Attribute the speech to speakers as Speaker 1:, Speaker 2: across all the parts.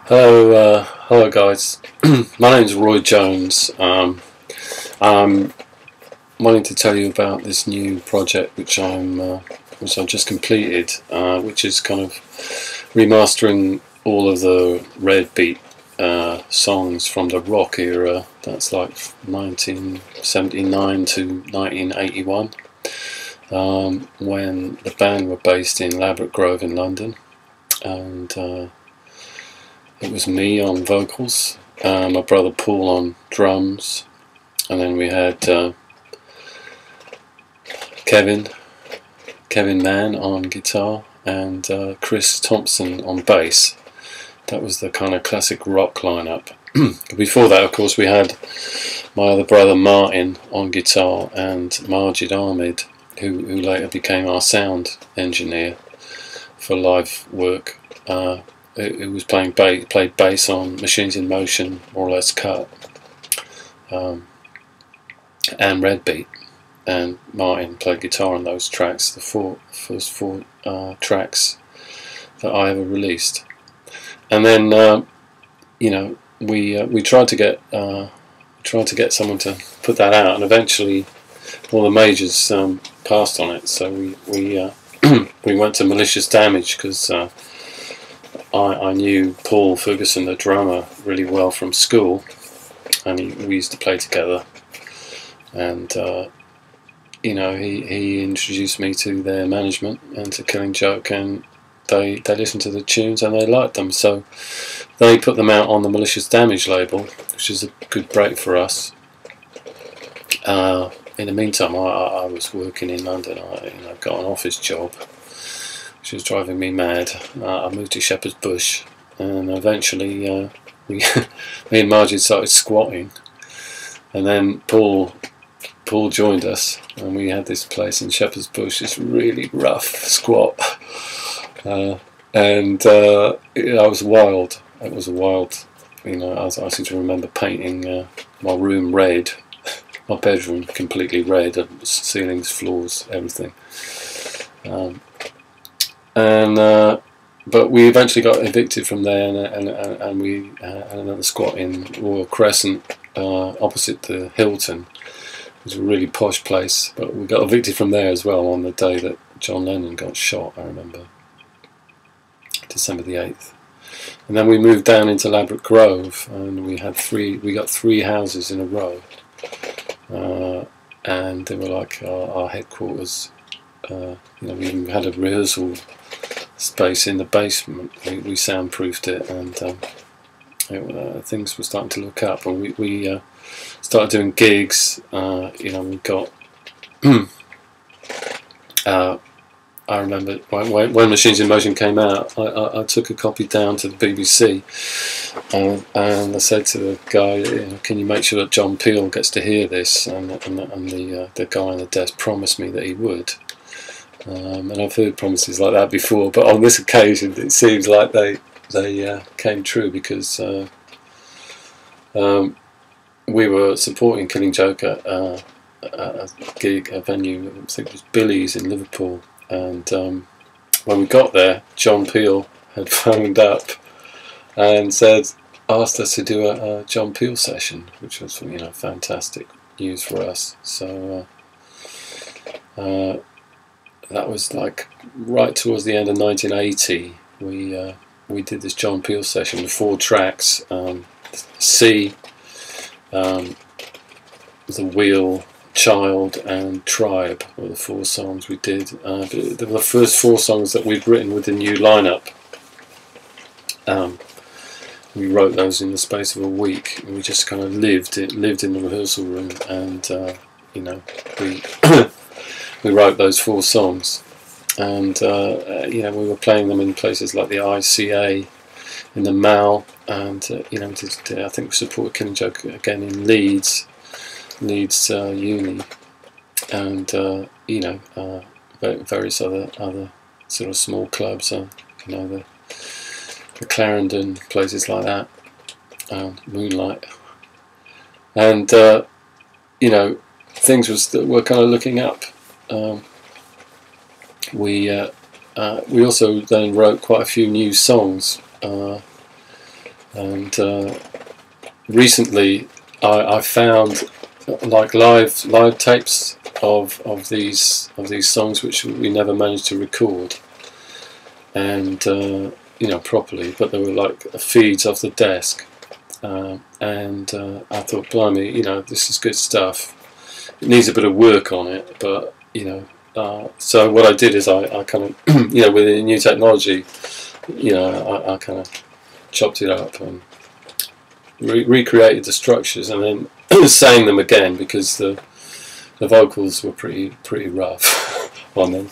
Speaker 1: Hello guys. My name's Roy Jones. I'm wanting to tell you about this new project which I've just completed, which is kind of remastering all of the Red Beat songs from the rock era. That's like 1979 to 1981, when the band were based in Ladbroke Grove in London, and it was me on vocals, my brother Paul on drums, and then we had Kevin Mann on guitar, and Chris Thompson on bass. That was the kind of classic rock lineup. Before that, of course, we had my other brother Martin on guitar, and Majid Ahmed, who later became our sound engineer for live work. It was played bass on Machines in Motion, More or Less Cut, and Red Beat, and Martin played guitar on those tracks, the first four tracks that I ever released. And then we tried to get someone to put that out, and eventually all the majors passed on it. So we went to Malicious Damage, because I knew Paul Ferguson, the drummer, really well from school, and we used to play together. And he introduced me to their management and to Killing Joke, and they listened to the tunes and they liked them, so they put them out on the Malicious Damage label, which is a good break for us. In the meantime, I was working in London. I got an office job, which was driving me mad. I moved to Shepherd's Bush, and eventually me and Margie started squatting, and then Paul joined us, and we had this place in Shepherd's Bush, this really rough squat, and it was wild. It was wild. I seem to remember painting my room red, my bedroom completely red, ceilings, floors, everything. But we eventually got evicted from there, and we had another squat in Royal Crescent, opposite the Hilton. It was a really posh place, but we got evicted from there as well on the day that John Lennon got shot, I remember. December the 8th. And then we moved down into Ladbroke Grove, and we got three houses in a row. And they were like our headquarters. We even had a rehearsal space in the basement. We soundproofed it, and things were starting to look up, and we started doing gigs. We got I remember when Machines in Motion came out, I took a copy down to the BBC, and I said to the guy, can you make sure that John Peel gets to hear this? And the guy on the desk promised me that he would. And I've heard promises like that before, but on this occasion it seems like they came true, because we were supporting Killing Joke at a gig, a venue, I think it was Billy's in Liverpool, and when we got there, John Peel had phoned up and asked us to do a John Peel session, which was fantastic news for us. So that was like right towards the end of 1980. We did this John Peel session with 4 tracks. C, The Wheel, Child, and Tribe were the 4 songs we did. They were the first 4 songs that we'd written with the new lineup. We wrote those in the space of a week, and we just kind of lived in the rehearsal room, and we wrote those 4 songs, and we were playing them in places like the ICA, in the Mall, and I think we supported Killing Joke again in Leeds Uni, and various other sort of small clubs, the Clarendon, places like that, Moonlight, and things were kind of looking up. We also then wrote quite a few new songs And recently I found like live tapes of these songs which we never managed to record, and you know, properly, but they were like feeds off the desk, and I thought, blimey, you know, this is good stuff. It needs a bit of work on it, but you know, so what I did is I kind of you know, with the new technology, you know, I kind of chopped it up and recreated the structures, and then sang them again, because the vocals were pretty rough on them.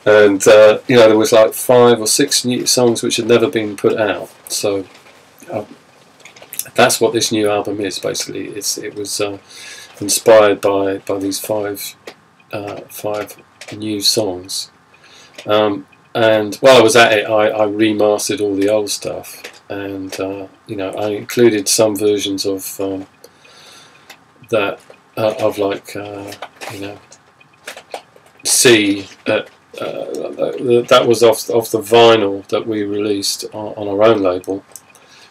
Speaker 1: And you know, there was like 5 or 6 new songs which had never been put out. So that's what this new album is basically. It was inspired by these 5 new songs. And while I was at it, I remastered all the old stuff, and you know, I included some versions of that of like you know, C. That was off the vinyl that we released on our own label,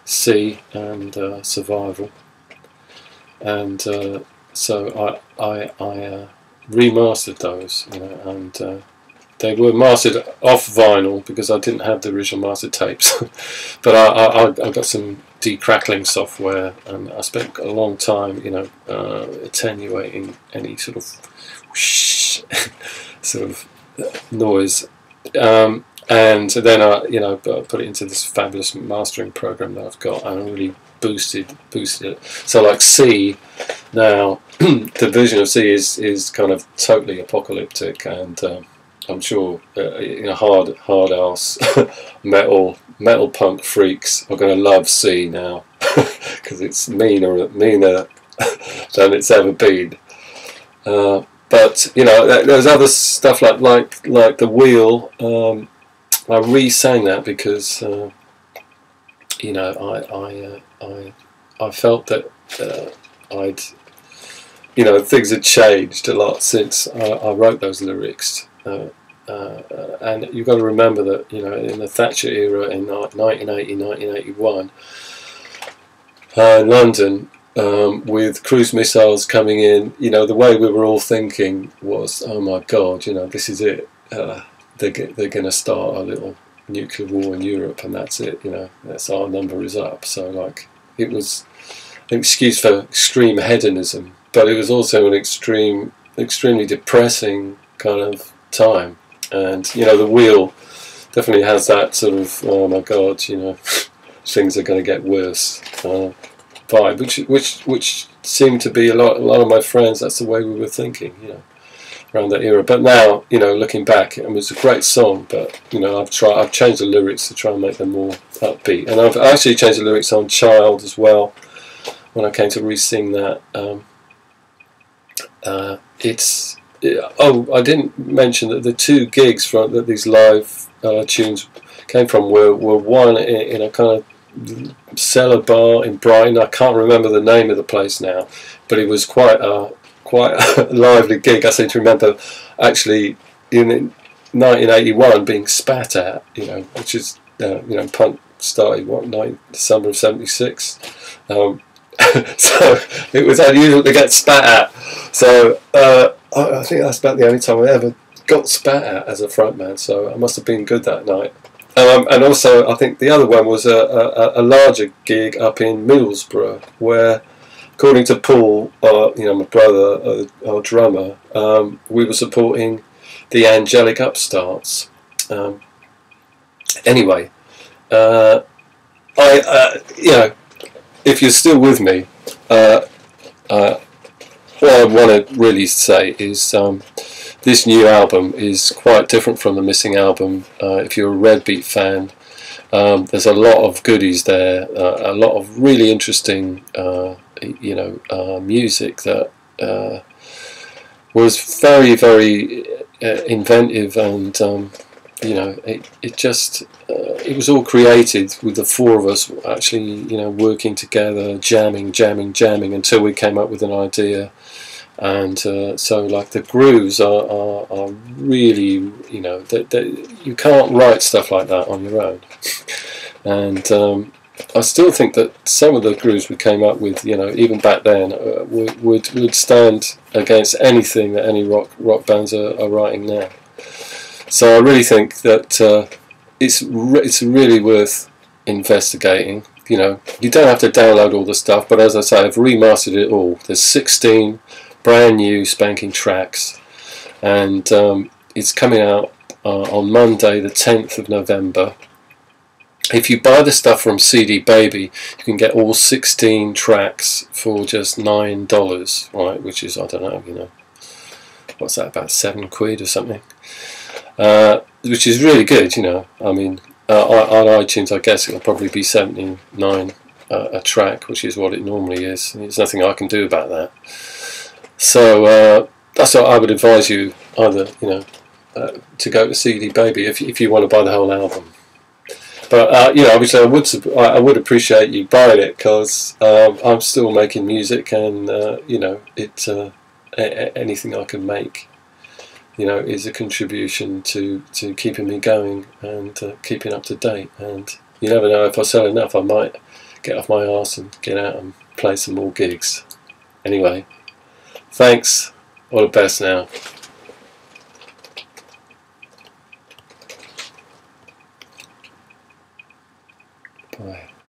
Speaker 1: C and Survival, and so I remastered those, you know, and they were mastered off vinyl because I didn't have the original master tapes. But I got some decrackling software, and I spent a long time, you know, attenuating any sort of whoosh, sort of noise, and then I, you know, put it into this fabulous mastering program that I've got, and I really boosted it. So like C now, the version of C is kind of totally apocalyptic, and I'm sure you know, hard ass metal punk freaks are going to love C now, because it's meaner than it's ever been. But you know, there's other stuff like The Wheel. I re-sang that because you know, I felt that I'd, you know, things had changed a lot since I wrote those lyrics. And you've got to remember that, you know, in the Thatcher era in 1980, 1981, in London, with cruise missiles coming in, you know, the way we were all thinking was, oh my God, you know, this is it. They're going to start a little nuclear war in Europe, and that's it. You know, that's our number is up. So like, it was an excuse for extreme hedonism, but it was also an extremely depressing kind of time. And you know, The Wheel definitely has that sort of, oh my God, you know, things are going to get worse vibe, which seemed to be a lot of my friends. That's the way we were thinking, you know, around that era. But now, you know, looking back, it was a great song. But you know, I've changed the lyrics to try and make them more upbeat, and I've actually changed the lyrics on Child as well when I came to re-sing that. Oh, I didn't mention that the 2 gigs that these live tunes came from were one in a kind of cellar bar in Brighton. I can't remember the name of the place now, but it was quite a lively gig. I seem to remember actually in 1981 being spat at, you know, which is you know, punk started December of '76. So it was unusual to get spat at. So I think that's about the only time I ever got spat at as a frontman. So I must have been good that night. And also, I think the other one was a larger gig up in Middlesbrough, where, according to Paul, you know, my brother, our drummer, we were supporting the Angelic Upstarts. Anyway, you know, if you're still with me, what I want to really say is this new album is quite different from the Missing album. If you're a Red Beat fan, there's a lot of goodies there, a lot of really interesting, you know, music that was very, very inventive, and you know, it just it was all created with the 4 of us actually, you know, working together, jamming until we came up with an idea. And so like the grooves are really, you know, you can't write stuff like that on your own. And I still think that some of the grooves we came up with, you know, even back then, would stand against anything that any rock bands are writing now. So I really think that it's really worth investigating. You know, you don't have to download all the stuff, but as I say, I've remastered it all. There's 16 brand new spanking tracks, and it's coming out on Monday, the 10th of November. If you buy the stuff from CD Baby, you can get all 16 tracks for just $9, right? Which is, I don't know, you know, what's that, about £7 or something? Which is really good, you know. I mean, on iTunes, I guess it'll probably be 79 a track, which is what it normally is. There's nothing I can do about that. So that's what I would advise you, either, you know, to go to CD Baby if you want to buy the whole album. But you know, obviously, I would appreciate you buying it, because I'm still making music, and you know, anything I can make, you know, is a contribution to keeping me going and keeping up to date. And you never know, if I sell enough, I might get off my arse and get out and play some more gigs. Anyway, thanks. All the best now.